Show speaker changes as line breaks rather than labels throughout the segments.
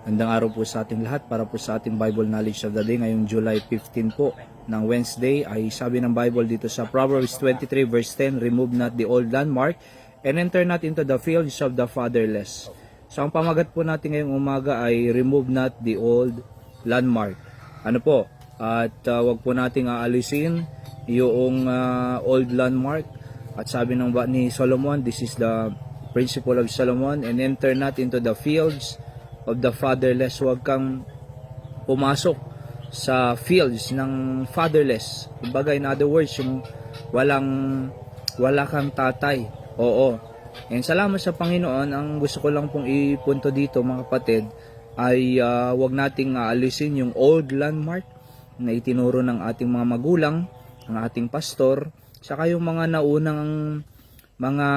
Magandang araw po sa ating lahat para po sa ating Bible Knowledge of the Day ngayong July 15 po ng Wednesday ay sabi ng Bible dito sa Proverbs 23 verse 10, remove not the old landmark and enter not into the fields of the fatherless. So ang pamagat po natin ngayong umaga ay remove not the old landmark. Ano po? At wag po nating aalisin yung old landmark. At sabi ni Solomon, this is the principle of Solomon, and enter not into the fields of the fatherless. Huwag kang pumasok sa fields ng fatherless. Kumbaga, in other words, yung wala kang tatay. Oo. And salamat sa Panginoon. Ang gusto ko lang pong ipunto dito, mga kapatid, ay huwag nating aalisin yung old landmark na itinuro ng ating mga magulang, ng ating pastor, saka yung mga naunang mga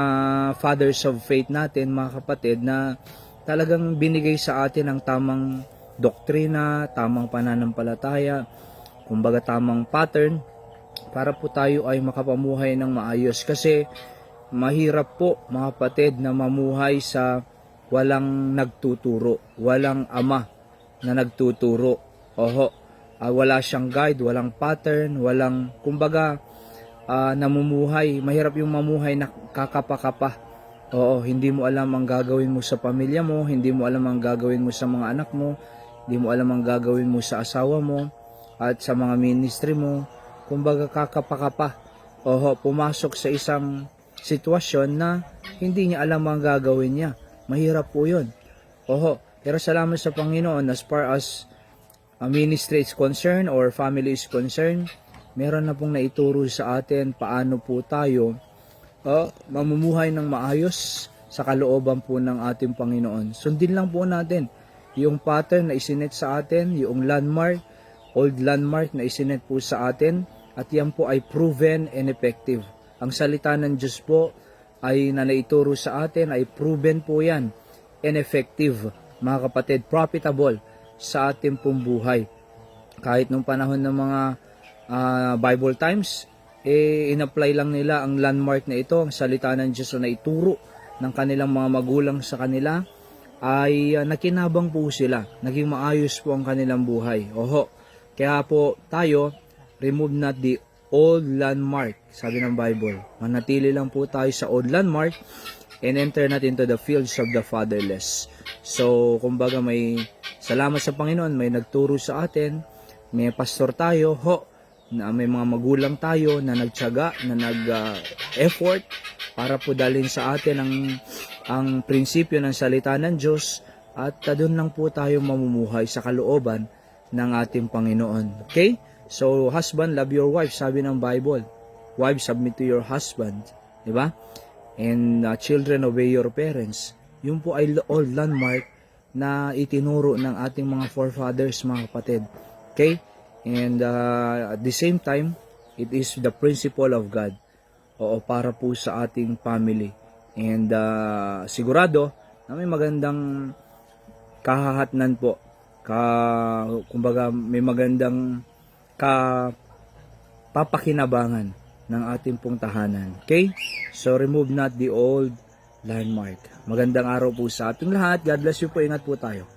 fathers of faith natin, mga kapatid, na talagang binigay sa atin ang tamang doktrina, tamang pananampalataya, kumbaga tamang pattern para po tayo ay makapamuhay ng maayos. Kasi mahirap po, mga kapatid, na mamuhay sa walang nagtuturo, walang ama na nagtuturo. Wala siyang guide, walang pattern, walang, kumbaga, namumuhay. Mahirap yung mamuhay na kakapa-kapa. Hindi mo alam ang gagawin mo sa pamilya mo, hindi mo alam ang gagawin mo sa mga anak mo, hindi mo alam ang gagawin mo sa asawa mo at sa mga ministry mo. Kumbaga kakapa-kapa. Pumasok sa isang sitwasyon na hindi niya alam ang gagawin niya. Mahirap po yun. Pero salamat sa Panginoon, as far as ministry is concerned or family is concerned, meron na pong naituro sa atin paano po tayo mamumuhay ng maayos sa kalooban po ng ating Panginoon. Sundin lang po natin yung pattern na isinet sa atin, yung landmark, old landmark na isinet po sa atin, at yan po ay proven and effective. Ang salita ng Diyos po ay na naituro sa atin ay proven po yan and effective, mga kapatid, profitable sa ating pong buhay. Kahit nung panahon ng mga Bible times, in-apply lang nila ang landmark na ito, ang salita ng Diyos na ituro ng kanilang mga magulang sa kanila, ay nakinabang po sila, naging maayos po ang kanilang buhay. Kaya po tayo, remove not the old landmark, sabi ng Bible. Manatili lang po tayo sa old landmark and enter not into the fields of the fatherless. So, kumbaga, may salamat sa Panginoon, may nagturo sa atin, may pastor tayo, na may mga magulang tayo na nagtiyaga, na nag-effort para po dalhin sa atin ang prinsipyo ng salita ng Diyos, at doon lang po tayo mamumuhay sa kalooban ng ating Panginoon. Okay? So, husband, love your wife, sabi ng Bible. Wives, submit to your husband. Diba? And children, obey your parents. Yun po ay old landmark na itinuro ng ating mga forefathers, mga kapatid. Okay? And at the same time, it is the principle of God. Para po sa ating family. And sigurado na may magandang kahahatnan po. Kumbaga may magandang papakinabangan ng ating pong tahanan. Okay? So remove not the old landmark. Magandang araw po sa ating lahat. God bless you po. Ingat po tayo.